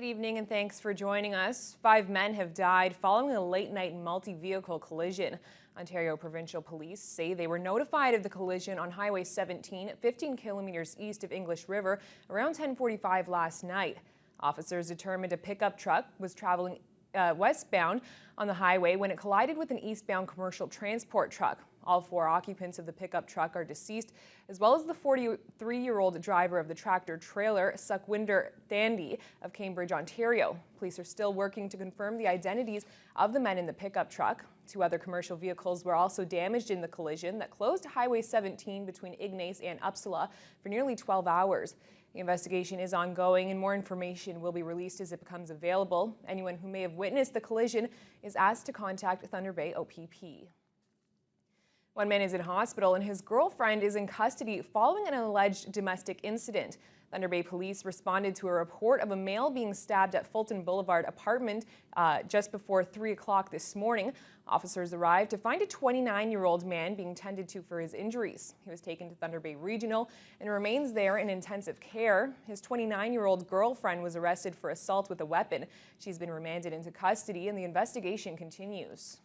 Good evening and thanks for joining us. 5 men have died following a late-night multi-vehicle collision. Ontario Provincial Police say they were notified of the collision on Highway 17, 15 kilometers east of English River, around 10:45 last night. Officers determined a pickup truck was traveling westbound on the highway when it collided with an eastbound commercial transport truck. All 4 occupants of the pickup truck are deceased, as well as the 43-year-old driver of the tractor-trailer, Sukhwinder Dandy of Cambridge, Ontario. Police are still working to confirm the identities of the men in the pickup truck. 2 other commercial vehicles were also damaged in the collision that closed Highway 17 between Ignace and Uppsala for nearly 12 hours. The investigation is ongoing and more information will be released as it becomes available. Anyone who may have witnessed the collision is asked to contact Thunder Bay OPP. One man is in hospital and his girlfriend is in custody following an alleged domestic incident. Thunder Bay Police responded to a report of a male being stabbed at Fulton Boulevard apartment just before 3 o'clock this morning. Officers arrived to find a 29-year-old man being tended to for his injuries. He was taken to Thunder Bay Regional and remains there in intensive care. His 29-year-old girlfriend was arrested for assault with a weapon. She's been remanded into custody and the investigation continues.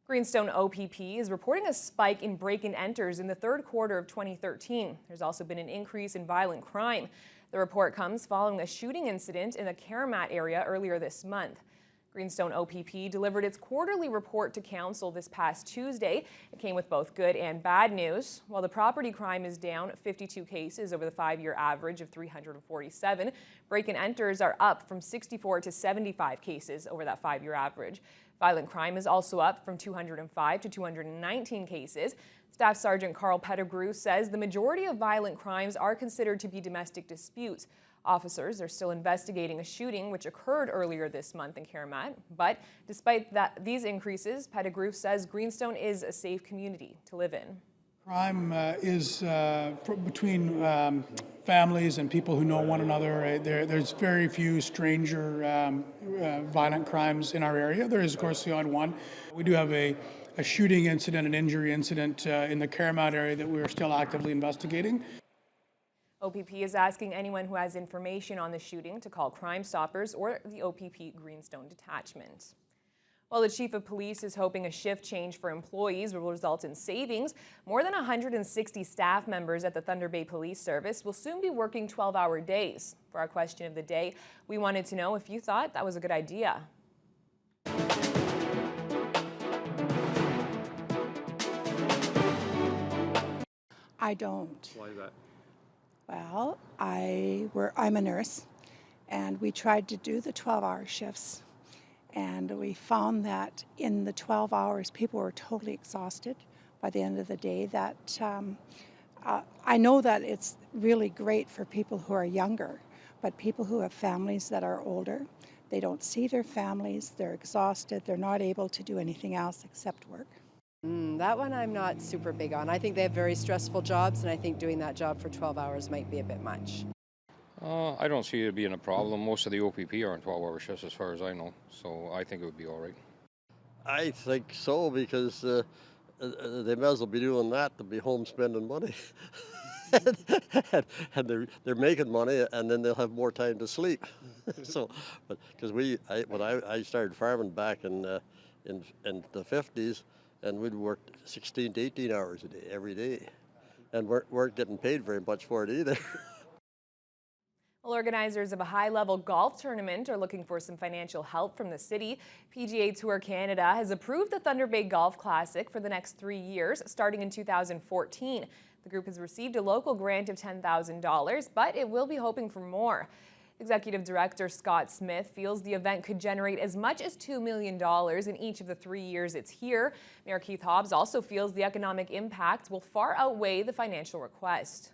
Greenstone OPP is reporting a spike in break-and-enters in the third quarter of 2013. There's also been an increase in violent crime. The report comes following a shooting incident in the Karamat area earlier this month. Greenstone OPP delivered its quarterly report to Council this past Tuesday. It came with both good and bad news. While the property crime is down 52 cases over the 5-year average of 347, break-and-enters are up from 64 to 75 cases over that 5-year average. Violent crime is also up from 205 to 219 cases. Staff Sergeant Carl Pettigrew says the majority of violent crimes are considered to be domestic disputes. Officers are still investigating a shooting which occurred earlier this month in Karamat. But despite these increases, Pettigrew says Greenstone is a safe community to live in. Crime is between families and people who know one another. There's very few stranger violent crimes in our area. There is, of course, the odd one. We do have a shooting incident, an injury incident in the Karamat area that we are still actively investigating. OPP is asking anyone who has information on the shooting to call Crime Stoppers or the OPP Greenstone Detachment. While the Chief of Police is hoping a shift change for employees will result in savings, more than 160 staff members at the Thunder Bay Police Service will soon be working 12-hour days. For our question of the day, we wanted to know if you thought that was a good idea. I don't. Why is that? Well, I'm a nurse, and we tried to do the 12-hour shifts. And we found that in the 12 hours, people were totally exhausted by the end of the day. That I know that it's really great for people who are younger, but people who have families that are older, they don't see their families, they're exhausted, they're not able to do anything else except work. That one I'm not super big on. I think they have very stressful jobs, and I think doing that job for 12 hours might be a bit much. I don't see it being a problem. Most of the OPP are on 12-hour shifts as far as I know, so I think it would be all right. I think so, because they may as well be doing that to be home spending money. and they're making money, and then they'll have more time to sleep. So, but because when I started farming back in the 50s, and we'd work 16 to 18 hours a day every day, and weren't getting paid very much for it either. Well, organizers of a high-level golf tournament are looking for some financial help from the city. PGA Tour Canada has approved the Thunder Bay Golf Classic for the next 3 years, starting in 2014. The group has received a local grant of $10,000, but it will be hoping for more. Executive Director Scott Smith feels the event could generate as much as $2 million in each of the 3 years it's here. Mayor Keith Hobbs also feels the economic impact will far outweigh the financial request.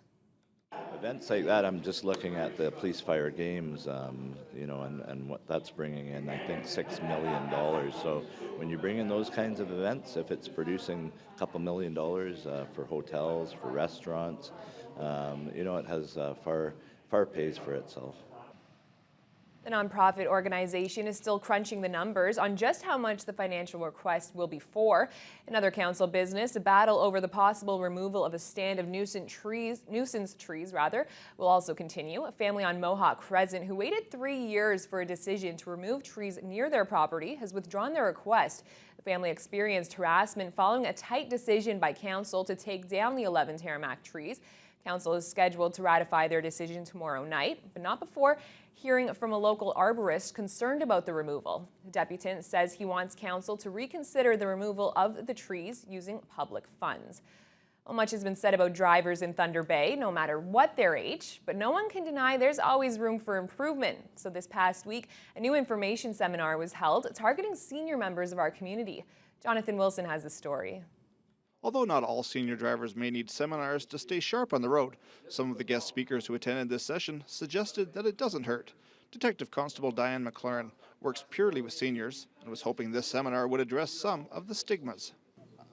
Events like that, I'm just looking at the police fire games, and what that's bringing in, I think $6 million. So when you bring in those kinds of events, if it's producing a couple $1 million for hotels, for restaurants, it has far pays for itself. The nonprofit organization is still crunching the numbers on just how much the financial request will be for. In other council business, a battle over the possible removal of a stand of nuisance trees will also continue. A family on Mohawk Crescent who waited 3 years for a decision to remove trees near their property has withdrawn their request. The family experienced harassment following a tight decision by council to take down the 11 Tarmac trees. Council is scheduled to ratify their decision tomorrow night, but not before hearing from a local arborist concerned about the removal. The deputant says he wants council to reconsider the removal of the trees using public funds. Well, much has been said about drivers in Thunder Bay, no matter what their age, but no one can deny there's always room for improvement. So this past week, a new information seminar was held targeting senior members of our community. Jonathan Wilson has the story. Although not all senior drivers may need seminars to stay sharp on the road, some of the guest speakers who attended this session suggested that it doesn't hurt. Detective Constable Diane McLaren works purely with seniors and was hoping this seminar would address some of the stigmas.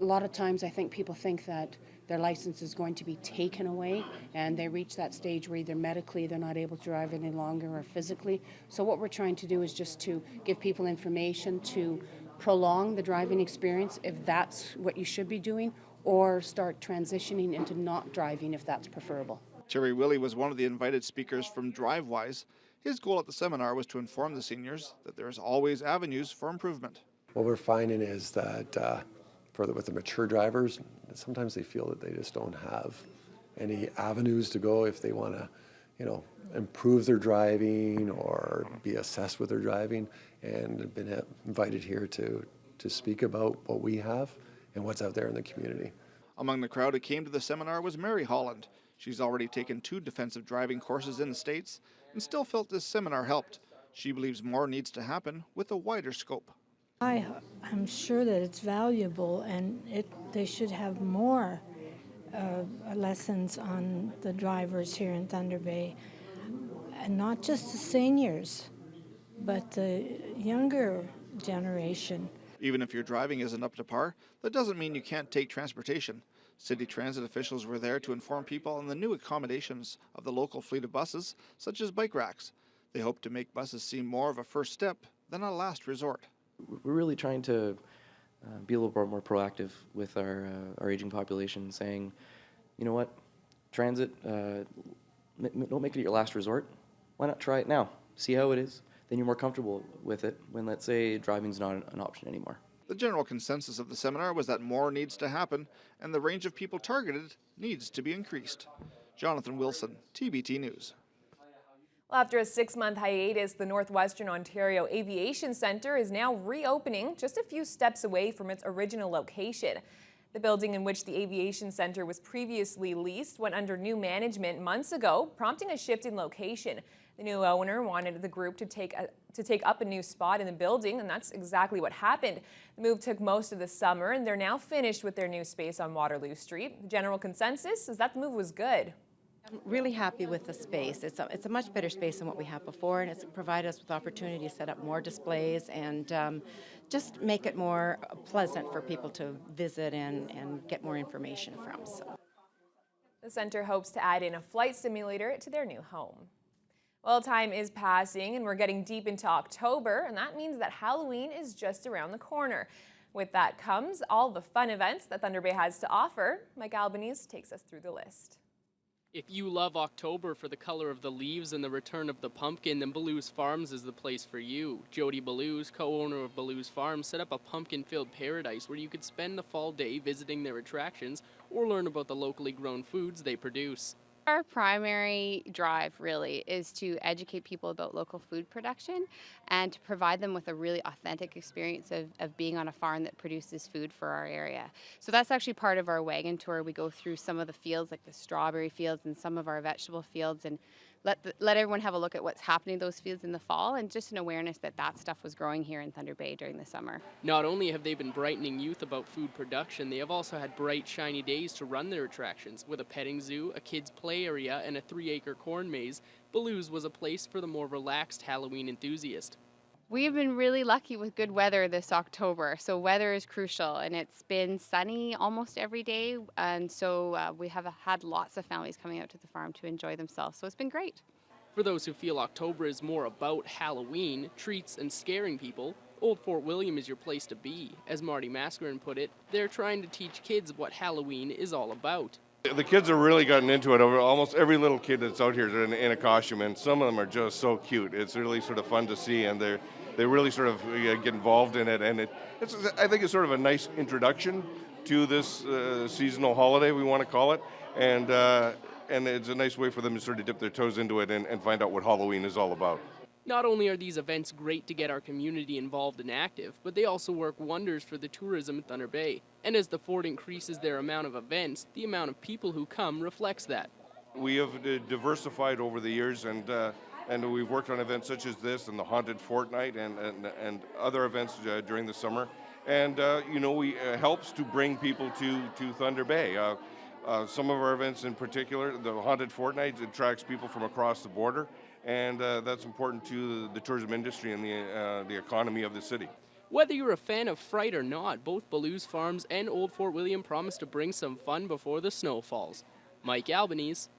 A lot of times I think people think that their license is going to be taken away and they reach that stage where either medically they're not able to drive any longer or physically. So what we're trying to do is just to give people information to prolong the driving experience if that's what you should be doing, or start transitioning into not driving if that's preferable. Terry Willie was one of the invited speakers from DriveWise. His goal at the seminar was to inform the seniors that there's always avenues for improvement. What we're finding is that with the mature drivers, sometimes they feel that they just don't have any avenues to go if they want to, improve their driving or be assessed with their driving, and have been invited here to speak about what we have and what's out there in the community. Among the crowd who came to the seminar was Mary Holland. She's already taken 2 defensive driving courses in the States and still felt this seminar helped. She believes more needs to happen with a wider scope. I'm sure that it's valuable, and they should have more lessons on the drivers here in Thunder Bay, and not just the seniors, but the younger generation. Even if your driving isn't up to par, that doesn't mean you can't take transportation. City transit officials were there to inform people on the new accommodations of the local fleet of buses, such as bike racks. They hope to make buses seem more of a first step than a last resort. We're really trying to be a little bit more proactive with our aging population, saying, you know what, transit, don't make it your last resort. Why not try it now? See how it is. Then you're more comfortable with it when, let's say, driving's not an option anymore. The general consensus of the seminar was that more needs to happen and the range of people targeted needs to be increased. Jonathan Wilson, TBT News. Well, after a 6-month hiatus, the Northwestern Ontario Aviation Centre is now reopening just a few steps away from its original location. The building in which the Aviation Centre was previously leased went under new management months ago, prompting a shift in location. The new owner wanted the group to take up a new spot in the building, and that's exactly what happened. The move took most of the summer, and they're now finished with their new space on Waterloo Street. The general consensus is that the move was good. I'm really happy with the space. It's a much better space than what we had before, and it's provided us with opportunity to set up more displays and just make it more pleasant for people to visit and get more information from. So. The center hopes to add in a flight simulator to their new home. Well, time is passing and we're getting deep into October, and that means that Halloween is just around the corner. With that comes all the fun events that Thunder Bay has to offer. Mike Albanese takes us through the list. If you love October for the color of the leaves and the return of the pumpkin, then Ballou's Farms is the place for you. Jody Ballou's, co-owner of Ballou's Farms, set up a pumpkin-filled paradise where you could spend the fall day visiting their attractions or learn about the locally grown foods they produce. Our primary drive really is to educate people about local food production and to provide them with a really authentic experience of being on a farm that produces food for our area. So that's actually part of our wagon tour. We go through some of the fields like the strawberry fields and some of our vegetable fields and let everyone have a look at what's happening in those fields in the fall, and just an awareness that that stuff was growing here in Thunder Bay during the summer. Not only have they been brightening youth about food production, they have also had bright, shiny days to run their attractions. With a petting zoo, a kids' play area, and a 3-acre corn maze, Ballou's was a place for the more relaxed Halloween enthusiast. We've been really lucky with good weather this October, so weather is crucial, and it's been sunny almost every day, and so we have had lots of families coming out to the farm to enjoy themselves, so it's been great. For those who feel October is more about Halloween, treats, and scaring people, Old Fort William is your place to be. As Marty Mascarin put it, they're trying to teach kids what Halloween is all about. The kids have really gotten into it. Almost every little kid that's out here is in a costume, and some of them are just so cute. It's really sort of fun to see, and they really sort of get involved in it. And I think it's sort of a nice introduction to this seasonal holiday, we want to call it, and it's a nice way for them to sort of dip their toes into it and find out what Halloween is all about. Not only are these events great to get our community involved and active, but they also work wonders for the tourism at Thunder Bay. And as the fort increases their amount of events, the amount of people who come reflects that. We have diversified over the years, and we've worked on events such as this and the Haunted Fortnight and other events during the summer. And, we helps to bring people to Thunder Bay. Some of our events in particular, the Haunted Fortnight, attracts people from across the border, and that's important to the tourism industry and the economy of the city. Whether you're a fan of Fright or not, both Ballew's Farms and Old Fort William promise to bring some fun before the snow falls. Mike Albanese,